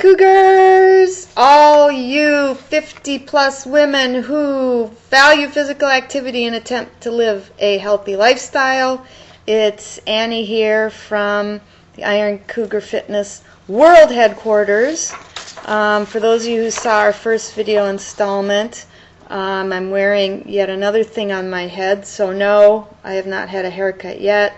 Cougars! All you 50-plus women who value physical activity and attempt to live a healthy lifestyle. It's Annie here from the Iron Cougar Fitness World Headquarters. For those of you who saw our first video installment, I'm wearing yet another thing on my head, so no, I have not had a haircut yet.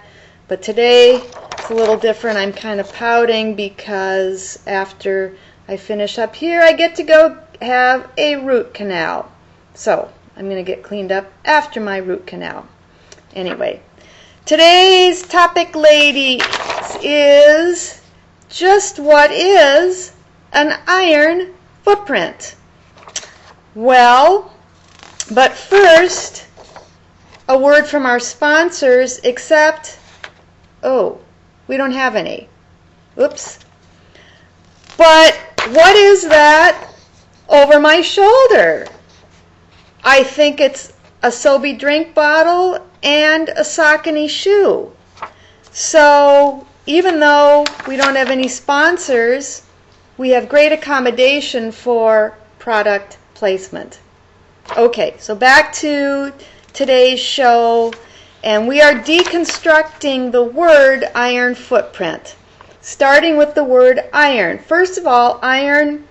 But today, it's a little different. I'm kind of pouting because after I finish up here, I get to go have a root canal. So, I'm going to get cleaned up after my root canal. Anyway, today's topic, ladies, is just what is an iron footprint? Well, but first, a word from our sponsors, except, oh, we don't have any. Oops. But what is that over my shoulder? I think it's a Sobe drink bottle and a Saucony shoe. So even though we don't have any sponsors, we have great accommodation for product placement. Okay, so back to today's show, and we are deconstructing the word iron footprint, starting with the word iron. First of all, iron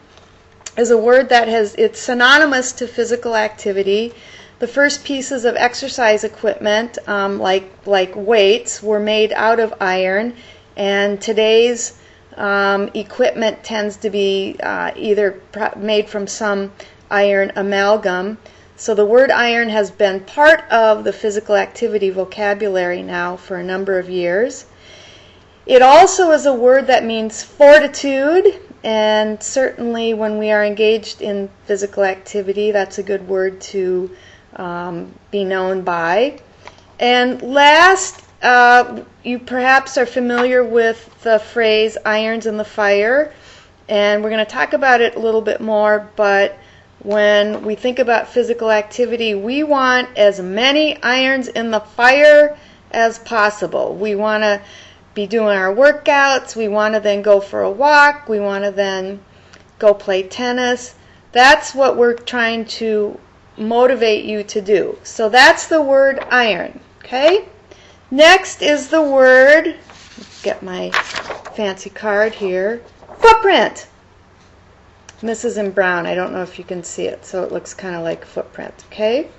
is a word that it's synonymous to physical activity. The first pieces of exercise equipment, like weights, were made out of iron, and today's equipment tends to be either made from some iron amalgam. So the word iron has been part of the physical activity vocabulary now for a number of years. It also is a word that means fortitude, and certainly when we are engaged in physical activity, that's a good word to be known by. And last, you perhaps are familiar with the phrase irons in the fire, and we're going to talk about it a little bit more, but when we think about physical activity, we want as many irons in the fire as possible. We want to be doing our workouts. We want to then go for a walk. We want to then go play tennis. That's what we're trying to motivate you to do. So that's the word iron. Okay? Next is the word, let's get my fancy card here, footprint. This is in brown. I don't know if you can see it, so it looks kind of like footprint, okay?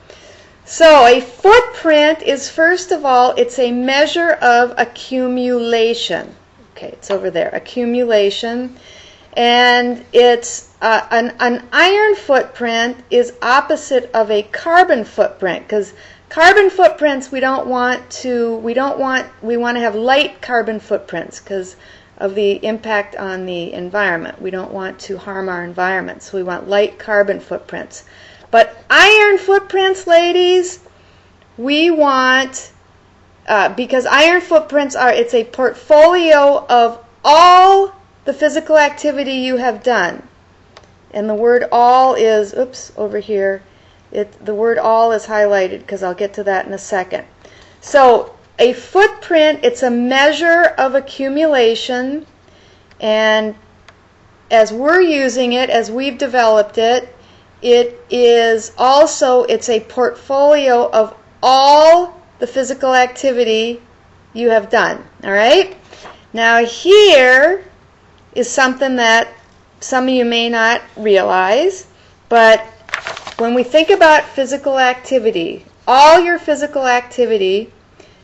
So a footprint is, first of all, it's a measure of accumulation. Okay, it's over there, accumulation. And it's an iron footprint is opposite of a carbon footprint, because carbon footprints we want to have light carbon footprints because of the impact on the environment. We don't want to harm our environment, so we want light carbon footprints. But iron footprints, ladies, we want, because iron footprints it's a portfolio of all the physical activity you have done. And the word all is, oops, over here, the word all is highlighted because I'll get to that in a second. So a footprint, it's a measure of accumulation, and as we're using it, as we've developed it, it's a portfolio of all the physical activity you have done. All right? Now here is something that some of you may not realize, but when we think about physical activity, all your physical activity,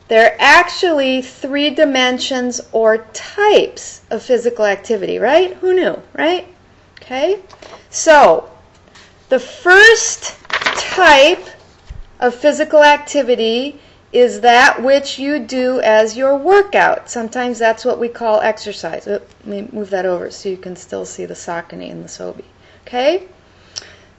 there are actually 3 dimensions or types of physical activity, right? Who knew, right? Okay. So, the first type of physical activity is that which you do as your workout. Sometimes that's what we call exercise. Let me move that over so you can still see the Saucony and the Sobe. Okay?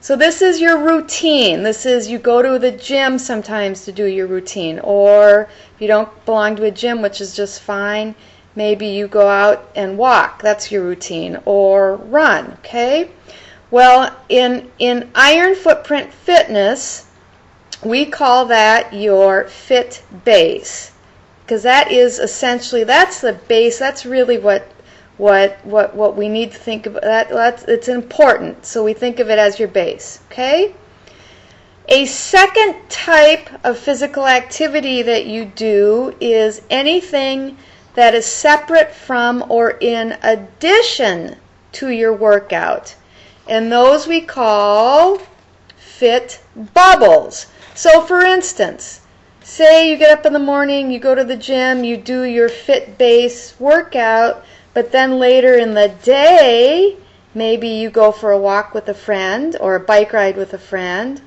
So this is your routine. This is, you go to the gym sometimes to do your routine, or if you don't belong to a gym, which is just fine, maybe you go out and walk. That's your routine, or run, okay? Well, in iron footprint fitness, we call that your fit base, because that is essentially, that's the base, that's really what what we need to think about. It's important, so we think of it as your base, okay? A second type of physical activity that you do is anything that is separate from or in addition to your workout. And those we call fit bubbles. So for instance, say you get up in the morning, you go to the gym, you do your fit base workout, but then later in the day, maybe you go for a walk with a friend or a bike ride with a friend,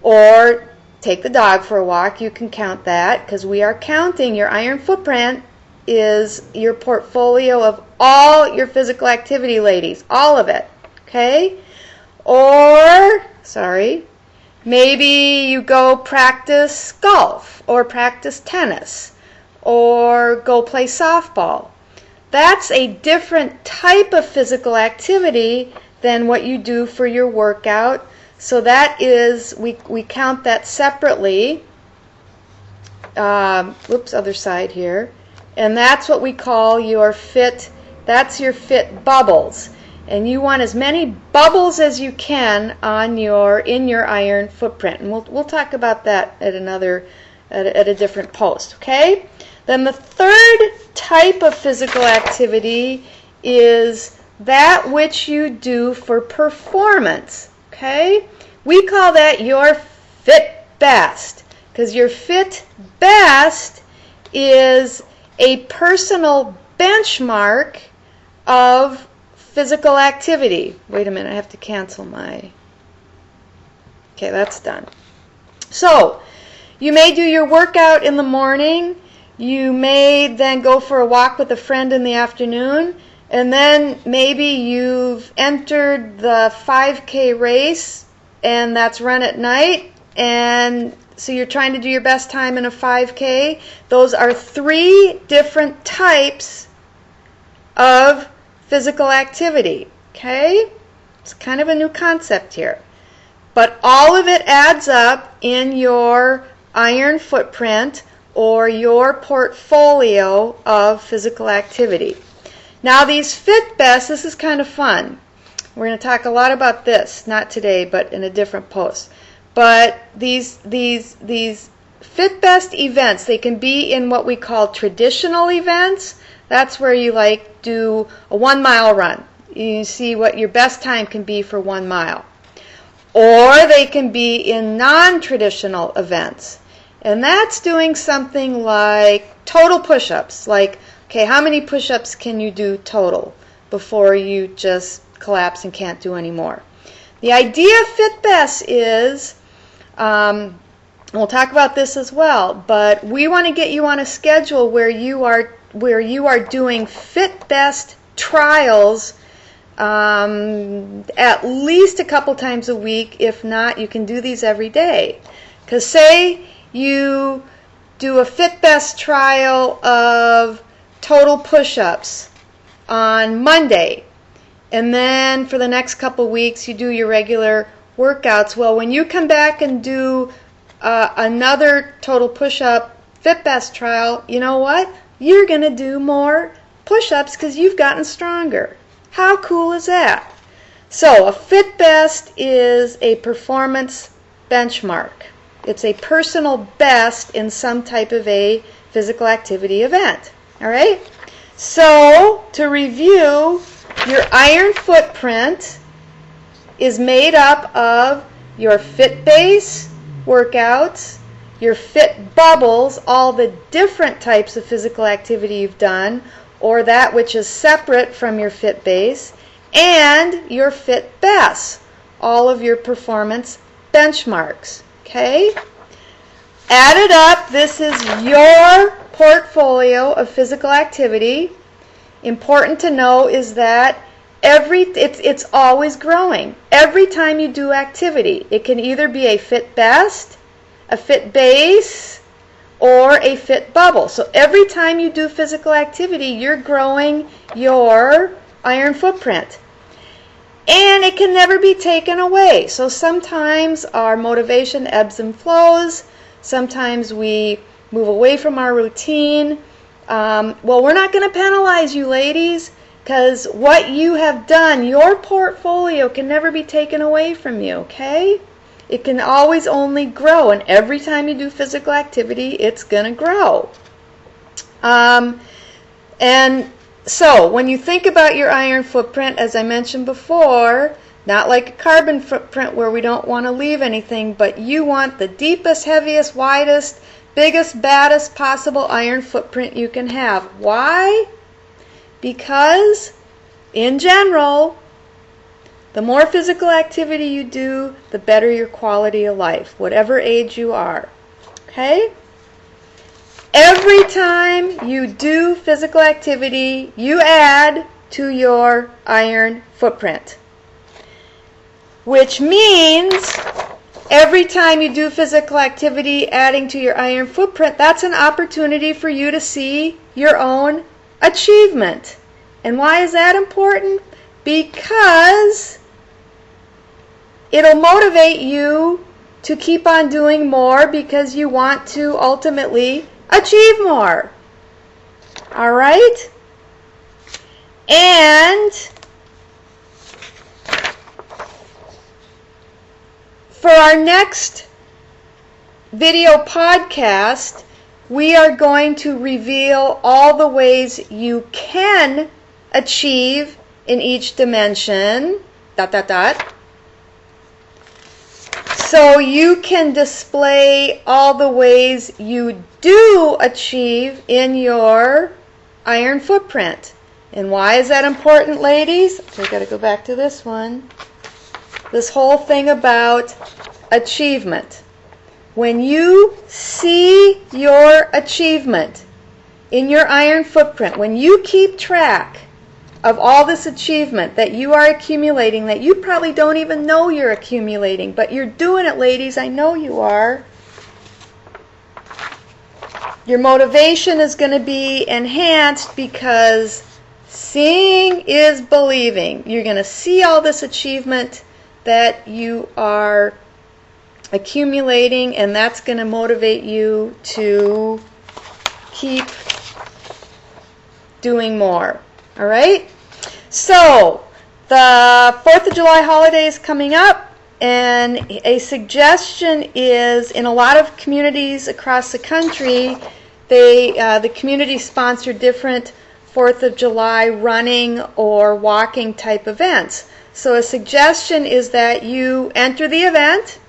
or take the dog for a walk. You can count that because we are counting. Your iron footprint is your portfolio of all your physical activity, ladies, all of it, okay? Or, maybe you go practice golf or practice tennis or go play softball. That's a different type of physical activity than what you do for your workout. So that is, we count that separately. Other side here. And that's what we call your fit, that's your fit bubbles. And you want as many bubbles as you can in your iron footprint. And we'll talk about that at a different post, okay? Then the third type of physical activity is that which you do for performance, okay? We call that your fit best, because your fit best is a personal benchmark of physical activity. Wait a minute, I have to cancel my... Okay, that's done. So, you may do your workout in the morning, you may then go for a walk with a friend in the afternoon, and then maybe you've entered the 5K race, and that's run at night, and so you're trying to do your best time in a 5K. Those are 3 different types of physical activity, okay? It's kind of a new concept here. But all of it adds up in your iron footprint or your portfolio of physical activity. Now these fit best, this is kind of fun. We're going to talk a lot about this, not today, but in a different post. But these fit best events, they can be in what we call traditional events. That's where you do a 1 mile run. You see what your best time can be for 1 mile. Or they can be in non-traditional events. And that's doing something like total push-ups. Like, okay, how many push-ups can you do total before you just collapse and can't do any more? The idea of fit best is, we'll talk about this as well, but we want to get you on a schedule where you are doing fit best trials at least a couple times a week. If not, you can do these every day. Because say you do a fit best trial of total push-ups on Monday, and then for the next couple weeks you do your regular workouts. Well, when you come back and do another total push-up fit best trial, you know what? You're going to do more push-ups because you've gotten stronger. How cool is that? So a fit best is a performance benchmark. It's a personal best in some type of a physical activity event. All right? So to review, your iron footprint is made up of your fit base workouts, your fit bubbles, all the different types of physical activity you've done, or that which is separate from your fit base, and your fit best, all of your performance benchmarks. Okay? Added up, this is your portfolio of physical activity. Important to know is that it's always growing. Every time you do activity, it can either be a fit best, a fit base, or a fit bubble. So every time you do physical activity, you're growing your iron footprint. And it can never be taken away. So sometimes our motivation ebbs and flows. Sometimes we move away from our routine. Well, we're not going to penalize you, ladies. Because what you have done, your portfolio can never be taken away from you, okay? It can always only grow, and every time you do physical activity, it's going to grow. And so, when you think about your iron footprint, as I mentioned before, not like a carbon footprint where we don't want to leave anything, but you want the deepest, heaviest, widest, biggest, baddest possible iron footprint you can have. Why? Because, in general, the more physical activity you do, the better your quality of life, whatever age you are. Okay? Every time you do physical activity, you add to your iron footprint. Which means every time you do physical activity adding to your iron footprint, that's an opportunity for you to see your own achievement. And why is that important? Because it'll motivate you to keep on doing more because you want to ultimately achieve more. All right? And for our next video podcast, we are going to reveal all the ways you can achieve in each dimension, ... So you can display all the ways you do achieve in your iron footprint. And why is that important, ladies? I've got to go back to this one. This whole thing about achievement. When you see your achievement in your iron footprint, when you keep track of all this achievement that you are accumulating, that you probably don't even know you're accumulating, but you're doing it, ladies, I know you are. Your motivation is going to be enhanced because seeing is believing. You're going to see all this achievement that you are accumulating, and that's going to motivate you to keep doing more. All right? So, the 4th of July holiday is coming up, and a suggestion is in a lot of communities across the country, the community sponsor different 4th of July running or walking type events. So a suggestion is that you enter the event,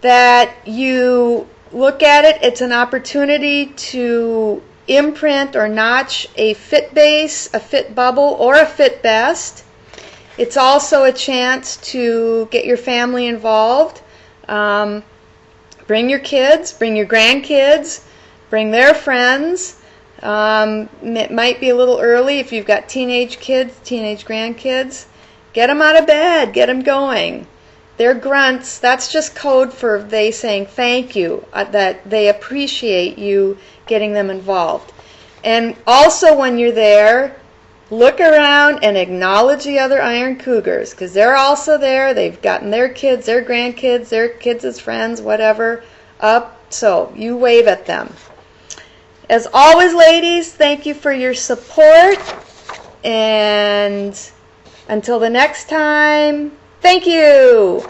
that you look at it. It's an opportunity to imprint or notch a fit base, a fit bubble, or a fit best. It's also a chance to get your family involved. Bring your kids, bring your grandkids, bring their friends. It might be a little early if you've got teenage kids, teenage grandkids. Get them out of bed, get them going. Their grunts, that's just code for they saying thank you, that they appreciate you getting them involved. And also when you're there, look around and acknowledge the other Iron Cougars, because they're also there. They've gotten their kids, their grandkids, their kids as friends, whatever, up. So you wave at them. As always, ladies, thank you for your support. And until the next time, thank you.